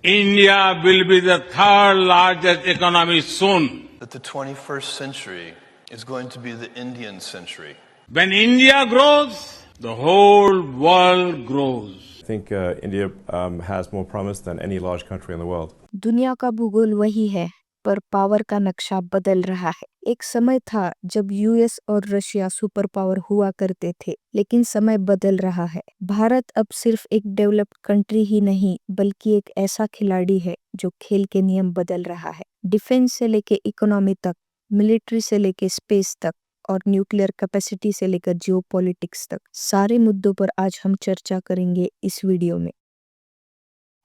India will be the third largest economy soon. That the 21st century is going to be the Indian century. When India grows, the whole world grows. I think India has more promise than any large country in the world. दुनिया का भूगोल वही है, पर power का नक्शा बदल रहा है। एक समय था जब यूएस और रशिया सुपर पावर हुआ करते थे, लेकिन समय बदल रहा है। भारत अब सिर्फ एक डेवलप्ड कंट्री ही नहीं, बल्कि एक ऐसा खिलाड़ी है जो खेल के नियम बदल रहा है। डिफेंस से लेके इकोनॉमी तक, मिलिट्री से लेके स्पेस तक और न्यूक्लियर कैपेसिटी से लेकर जियोपॉलिटिक्स तक, सारे मुद्दों पर आज हम चर्चा करेंगे इस वीडियो में।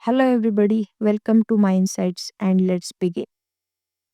Hello everybody, welcome to my insights and let's begin.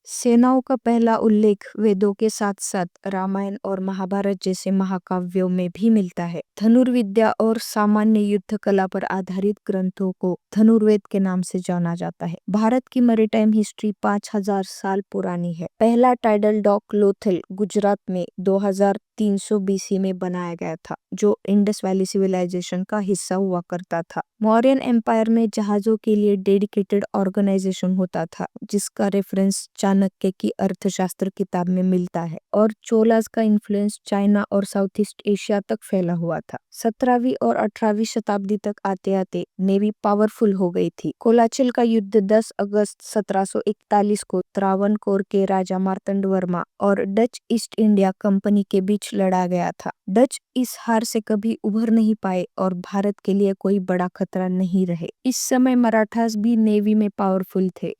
सेनाओं का पहला उल्लेख वेदों के साथ साथ रामायण और महाभारत जैसे महाकाव्यों में भी मिलता है। धनुर्विद्या और सामान्य युद्ध कला पर आधारित ग्रंथों को धनुर्वेद के नाम से जाना जाता है। भारत की मैरीटाइम हिस्ट्री 5000 साल पुरानी है। पहला टाइडल डॉक लोथल गुजरात में 2300 बीसी में बनाया गया था, जो इंडस वैली सिविलाइजेशन का हिस्सा हुआ करता था। मौर्यन एम्पायर में जहाजों के लिए डेडिकेटेड ऑर्गेनाइजेशन होता था, जिसका रेफरेंस चाणक्य की अर्थशास्त्र किताब में मिलता है। और चोलास का इन्फ्लुएंस चाइना और साउथ ईस्ट एशिया तक फैला हुआ था। 17वीं और 18वीं शताब्दी तक आते आते नेवी पावरफुल हो गई थी। कोलाचिल का युद्ध 10 अगस्त 1741 को त्रावणकोर के राजा मार्तंड वर्मा और डच ईस्ट इंडिया कंपनी के बीच लड़ा गया था। डच इस हार से कभी उभर नहीं पाए और भारत के लिए कोई बड़ा खतरा नहीं रहे। इस समय मराठास भी नेवी में पावरफुल थे,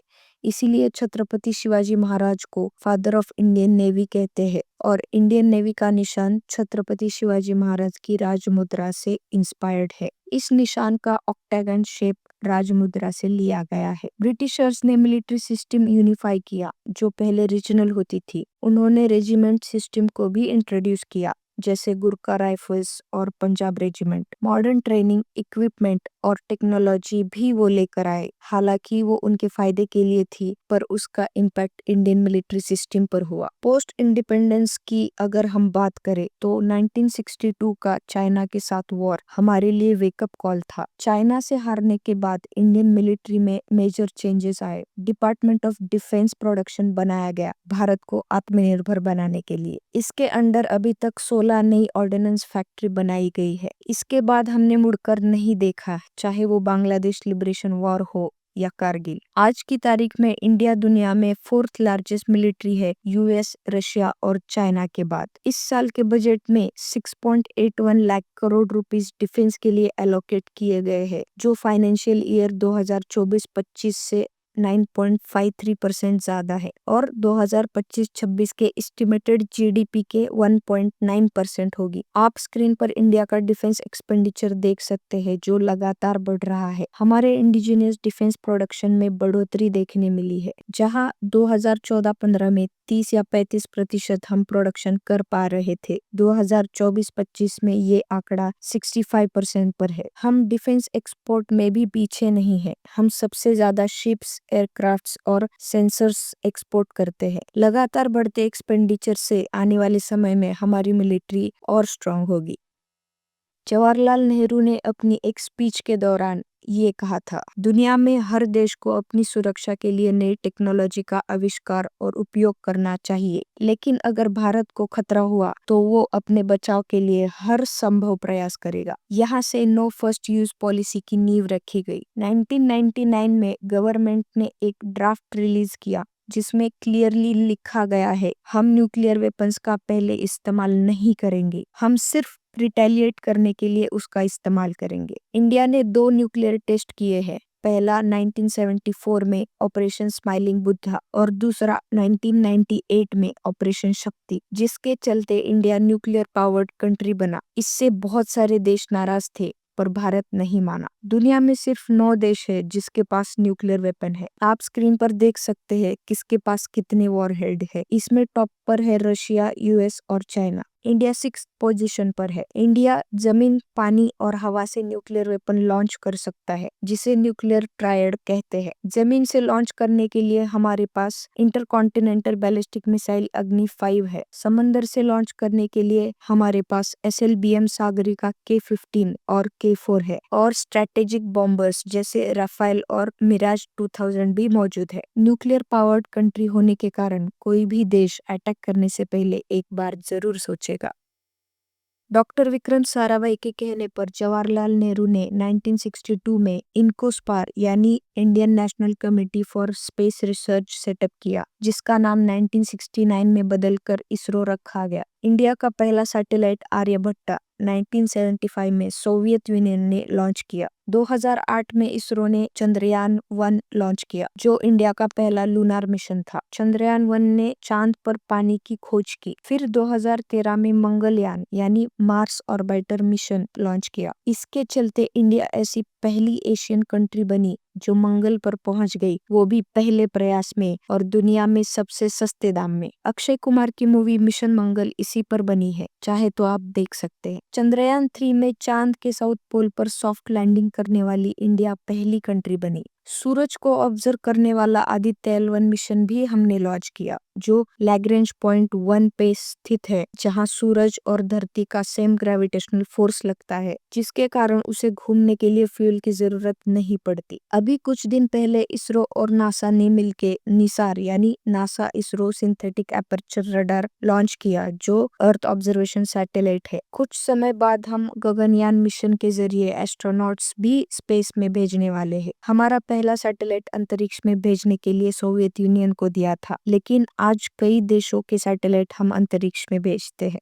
इसीलिए छत्रपति शिवाजी महाराज को फादर ऑफ इंडियन नेवी कहते हैं। और इंडियन नेवी का निशान छत्रपति शिवाजी महाराज की राजमुद्रा से इंस्पायर्ड है। इस निशान का ऑक्टागन शेप राजमुद्रा से लिया गया है। ब्रिटिशर्स ने मिलिट्री सिस्टम यूनिफाई किया, जो पहले रीजनल होती थी। उन्होंने रेजिमेंट सिस्टम को भी इंट्रोड्यूस किया, जैसे गुरखा राइफल्स और Punjab regiment. Modern training, equipment और टेक्नोलॉजी भी वो लेकर आए। हालांकि वो उनके फायदे के लिए थी, पर उसका इम्पैक्ट इंडियन मिलिट्री सिस्टम पर हुआ। पोस्ट इंडिपेंडेंस की अगर हम बात करें तो 1962 का चाइना के साथ वॉर हमारे लिए वेकअप कॉल था। चाइना से हारने के बाद इंडियन मिलिट्री में मेजर चेंजेस आए। डिपार्टमेंट ऑफ डिफेंस प्रोडक्शन बनाया गया भारत को आत्मनिर्भर बनाने के लिए। इसके अंडर अभी तक 16 नई ऑर्डिनेंस फैक्ट्री बनाई गई है। इसके बाद हमने मुड़कर नहीं देखा, चाहे वो बांग्लादेश लिबरेशन वॉर हो या कारगिल। आज की तारीख में इंडिया दुनिया में 4th लार्जेस्ट मिलिट्री है, यूएस, रशिया और चाइना के बाद। इस साल के बजट में 6.81 लाख करोड़ रुपीस डिफेंस के लिए एलोकेट किए गए हैं, जो फाइनेंशियल ईयर 2024-25 से 9.53% ज्यादा है और 2025-26 के एस्टिमेटेड जीडीपी के 1.9% होगी। आप स्क्रीन पर इंडिया का डिफेंस एक्सपेंडिचर देख सकते हैं, जो लगातार बढ़ रहा है। हमारे इंडिजिनियस डिफेंस प्रोडक्शन में बढ़ोतरी देखने मिली है, जहां 2014-15 में 30 या 35% हम प्रोडक्शन कर पा रहे थे। 2024-25 में ये आंकड़ा 65% पर है। हम डिफेंस एक्सपोर्ट में भी पीछे नहीं है। हम सबसे ज्यादा शिप्स, एयरक्राफ्ट्स और सेंसर्स एक्सपोर्ट करते हैं। लगातार बढ़ते एक्सपेंडिचर से आने वाले समय में हमारी मिलिट्री और स्ट्रांग होगी। जवाहरलाल नेहरू ने अपनी एक स्पीच के दौरान ये कहा था, दुनिया में हर देश को अपनी सुरक्षा के लिए नई टेक्नोलॉजी का आविष्कार और उपयोग करना चाहिए, लेकिन अगर भारत को खतरा हुआ तो वो अपने बचाव के लिए हर संभव प्रयास करेगा। यहाँ से नो फर्स्ट यूज पॉलिसी की नींव रखी गई। 1999 में गवर्नमेंट ने एक ड्राफ्ट रिलीज किया, जिसमें क्लियरली लिखा गया है, हम न्यूक्लियर वेपन्स का पहले इस्तेमाल नहीं करेंगे, हम सिर्फ रिटेलिएट करने के लिए उसका इस्तेमाल करेंगे। इंडिया ने 2 न्यूक्लियर टेस्ट किए हैं, पहला 1974 में ऑपरेशन स्माइलिंग बुद्धा और दूसरा 1998 में ऑपरेशन शक्ति, जिसके चलते इंडिया न्यूक्लियर पावर्ड कंट्री बना। इससे बहुत सारे देश नाराज थे, पर भारत नहीं माना। दुनिया में सिर्फ 9 देश है जिसके पास न्यूक्लियर वेपन है। आप स्क्रीन पर देख सकते हैं किसके पास कितने वॉरहेड है। इसमें टॉप पर है रशिया, यूएस और चाइना। इंडिया 6th पोजीशन पर है। इंडिया जमीन, पानी और हवा से न्यूक्लियर वेपन लॉन्च कर सकता है, जिसे न्यूक्लियर ट्रायड कहते हैं। जमीन से लॉन्च करने के लिए हमारे पास इंटरकॉन्टिनेंटल बैलिस्टिक मिसाइल अग्नि 5 है। समंदर से लॉन्च करने के लिए हमारे पास SLBM सागरिका K-15 और K-4 है, और स्ट्रेटेजिक बॉम्बर्स जैसे राफेल और मिराज 2000 भी मौजूद है। न्यूक्लियर पावर्ड कंट्री होने के कारण कोई भी देश अटैक करने से पहले एक बार जरूर सोचेगा। डॉक्टर विक्रम साराभाई के कहने पर जवाहरलाल नेहरू ने 1962 में इनकोस्पार यानी Indian national committee for space research setup किया, जिसका नाम 1969 में बदलकर इसरो रखा गया। इंडिया का पहला सैटेलाइट आर्यभट्टा 1975 में सोवियत यूनियन ने लॉन्च किया। 2008 में इसरो ने चंद्रयान 1 लॉन्च किया, जो इंडिया का पहला लूनार मिशन था। चंद्रयान 1 ने चांद पर पानी की खोज की। फिर 2013 में मंगलयान यानी मार्स ऑर्बिटर मिशन लॉन्च किया। इसके चलते इंडिया ऐसी पहली एशियन कंट्री बनी जो मंगल पर पहुंच गई, वो भी पहले प्रयास में और दुनिया में सबसे सस्ते दाम में। अक्षय कुमार की मूवी मिशन मंगल इसी पर बनी है, चाहे तो आप देख सकते हैं। चंद्रयान 3 में चांद के साउथ पोल पर सॉफ्ट लैंडिंग करने वाली इंडिया पहली कंट्री बनी। सूरज को ऑब्जर्व करने वाला आदित्य L1 मिशन भी हमने लॉन्च किया, जो लैग्रेंज पॉइंट 1 पे स्थित है, जहां सूरज और धरती का सेम ग्रेविटेशनल फोर्स लगता है, जिसके कारण उसे घूमने के लिए फ्यूल की जरूरत नहीं पड़ती। अभी कुछ दिन पहले इसरो और नासा ने मिलकर निसार यानी NASA ISRO synthetic aperture radar launch किया, जो अर्थ ऑब्जर्वेशन सैटेलाइट है। कुछ समय बाद हम गगनयान मिशन के जरिए एस्ट्रोनॉट्स भी स्पेस में भेजने वाले हैं। हमारा पहला सैटेलाइट अंतरिक्ष में भेजने के लिए सोवियत यूनियन को दिया था, लेकिन आज कई देशों के सैटेलाइट हम अंतरिक्ष में भेजते हैं।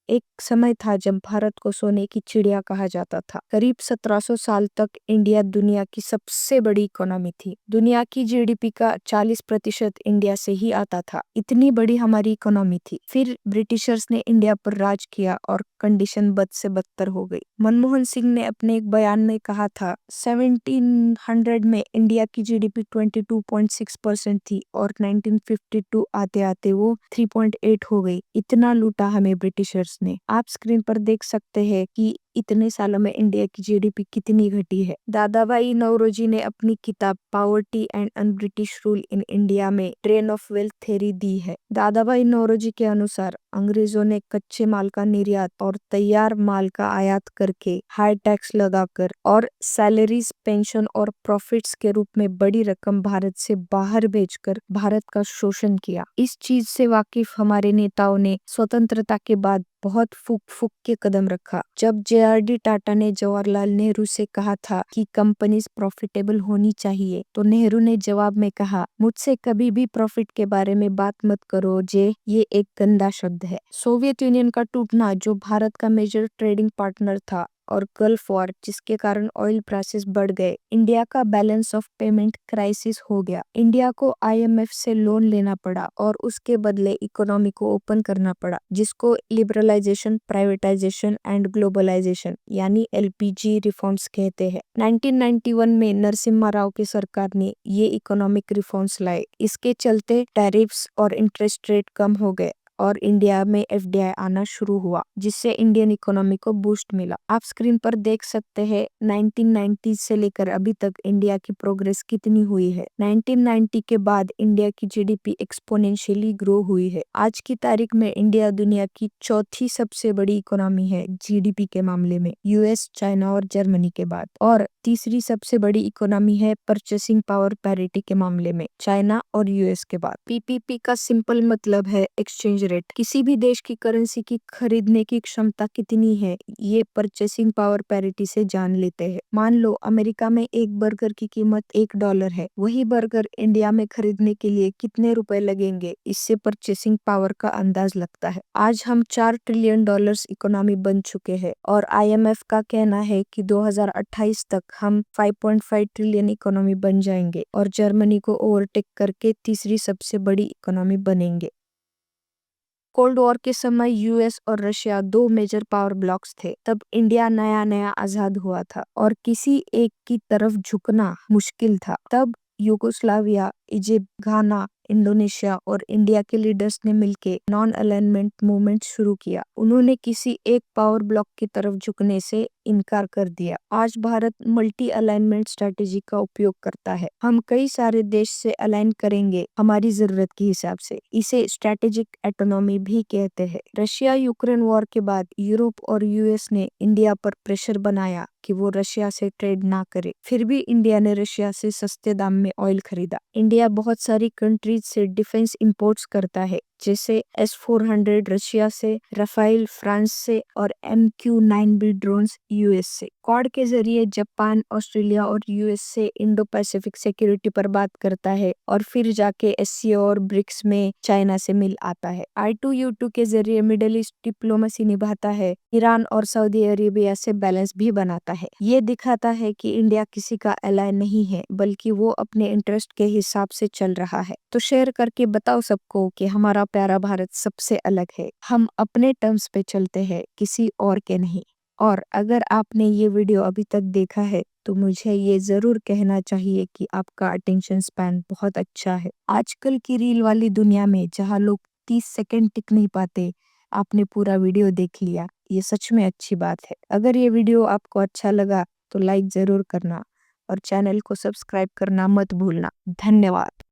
एक समय था जब भारत को सोने की चिड़िया कहा जाता था। करीब 1700 साल तक इंडिया दुनिया की सबसे बड़ी इकोनॉमी थी। दुनिया की GDP का 40% इंडिया से ही आता था। इतनी बड़ी हमारी इकोनॉमी थी। फिर ब्रिटिशर्स ने इंडिया पर राज किया और कंडीशन बद से बदतर हो गई। मनमोहन सिंह ने अपने एक बयान में कहा था, 1700 में इंडिया की GDP 22.6% थी और 1952 आते आते वो 3.8 हो गई। इतना लूटा हमें ब्रिटिशर्स ने। आप स्क्रीन पर देख सकते हैं कि इतने सालों में इंडिया की GDP कितनी घटी है। दादाभाई नौरोजी ने अपनी किताब poverty and un British rule in India में ट्रेन ऑफ वेल्थ थ्योरी दी है। दादाभाई नौरोजी के अनुसार अंग्रेजों ने कच्चे माल का निर्यात और तैयार माल का आयात करके हाई टैक्स लगाकर और सैलरीज, पेंशन और प्रॉफिट्स के रूप में बड़ी रकम भारत से बाहर भेजकर भारत का शोषण किया। इस चीज से वाकिफ हमारे नेताओं ने स्वतंत्रता के बाद बहुत फूक फूक के कदम रखा। जब JRD टाटा ने जवाहरलाल नेहरू से कहा था कि कंपनीज प्रॉफिटेबल होनी चाहिए, तो नेहरू ने जवाब में कहा, मुझसे कभी भी प्रॉफिट के बारे में बात मत करो, ये एक गंदा शब्द है। सोवियत यूनियन का टूटना, जो भारत का मेजर ट्रेडिंग पार्टनर था, और गल्फ वॉर, जिसके कारण ऑयल प्राइसेस बढ़ गए, इंडिया का बैलेंस ऑफ पेमेंट क्राइसिस हो गया। इंडिया को IMF से लोन लेना पड़ा और उसके बदले इकोनॉमी को ओपन करना पड़ा, जिसको लिबरलाइजेशन, प्राइवेटाइजेशन एंड ग्लोबलाइजेशन यानी LPG रिफॉर्म्स कहते हैं। 1991 में नरसिम्हा राव की सरकार ने ये इकोनॉमिक रिफॉर्म्स लाए। इसके चलते टैरिफ्स और इंटरेस्ट रेट कम हो गए और इंडिया में FDI आना शुरू हुआ, जिससे इंडियन इकोनॉमी को बूस्ट मिला। आप स्क्रीन पर देख सकते हैं 1990 से लेकर अभी तक इंडिया की प्रोग्रेस कितनी हुई है। 1990 के बाद इंडिया की GDP एक्सपोनेंशियली ग्रो हुई है। आज की तारीख में इंडिया दुनिया की चौथी सबसे बड़ी इकोनॉमी है GDP के मामले में, US, चाइना और जर्मनी के बाद, और तीसरी सबसे बड़ी इकोनॉमी है परचेसिंग पावर पैरिटी के मामले में, चाइना और US के बाद। PPP का सिंपल मतलब है एक्सचेंज रेट। किसी भी देश की करेंसी की खरीदने की क्षमता कितनी है, ये परचेसिंग पावर पैरिटी से जान लेते हैं। मान लो अमेरिका में एक बर्गर की कीमत $1 है, वही बर्गर इंडिया में खरीदने के लिए कितने रुपए लगेंगे, इससे परचेसिंग पावर का अंदाज लगता है। आज हम $4 ट्रिलियन इकोनॉमी बन चुके हैं और IMF का कहना है कि 2028 तक हम 5.5 ट्रिलियन इकोनॉमी बन जाएंगे और जर्मनी को ओवरटेक करके तीसरी सबसे बड़ी इकोनॉमी बनेंगे। कोल्ड वॉर के समय US और रशिया 2 मेजर पावर ब्लॉक्स थे। तब इंडिया नया नया आजाद हुआ था और किसी एक की तरफ झुकना मुश्किल था। तब यूगोस्लाविया इजिप्ट, घाना, इंडोनेशिया और इंडिया के लीडर्स ने मिलकर नॉन अलाइनमेंट मूवमेंट शुरू किया। उन्होंने किसी एक पावर ब्लॉक की तरफ झुकने से इनकार कर दिया। आज भारत मल्टी अलाइनमेंट स्ट्रेटेजी का उपयोग करता है। हम कई सारे देश से अलाइन करेंगे हमारी जरूरत के हिसाब से। इसे स्ट्रेटेजिक ऑटोनॉमी भी कहते हैं। रशिया यूक्रेन वॉर के बाद यूरोप और यूएस ने इंडिया पर प्रेशर बनाया कि वो रशिया से ट्रेड ना करे। फिर भी इंडिया ने रशिया से सस्ते दाम में ऑयल खरीदा। इंडिया बहुत सारी कंट्रीज से डिफेंस इंपोर्ट्स करता है, जैसे S-400 रशिया से, राफेल फ्रांस से और MQ-9B ड्रोन्स यूएस से। क्वाड के जरिए जापान, ऑस्ट्रेलिया और यूएस से इंडो पैसिफिक सिक्योरिटी पर बात करता है और फिर जाके SCO और ब्रिक्स में चाइना से मिल आता है। I2U2 के जरिए मिडिल ईस्ट डिप्लोमेसी निभाता है। ईरान और सऊदी अरेबिया से बैलेंस भी बनाता है। ये दिखाता है कि इंडिया किसी का एलाय नहीं है, बल्कि वो अपने इंटरेस्ट के हिसाब से चल रहा है। तो शेयर करके बताओ सबको कि हमारा प्यारा भारत सबसे अलग है। हम अपने टर्म्स पे चलते हैं, किसी और के नहीं। और अगर आपने ये वीडियो अभी तक देखा है तो मुझे ये जरूर कहना चाहिए कि आपका अटेंशन स्पैन बहुत अच्छा है। आजकल की रील वाली दुनिया में जहाँ लोग 30 सेकंड टिक नहीं पाते, आपने पूरा वीडियो देख लिया। ये सच में अच्छी बात है। अगर ये वीडियो आपको अच्छा लगा तो लाइक जरूर करना और चैनल को सब्सक्राइब करना मत भूलना। धन्यवाद।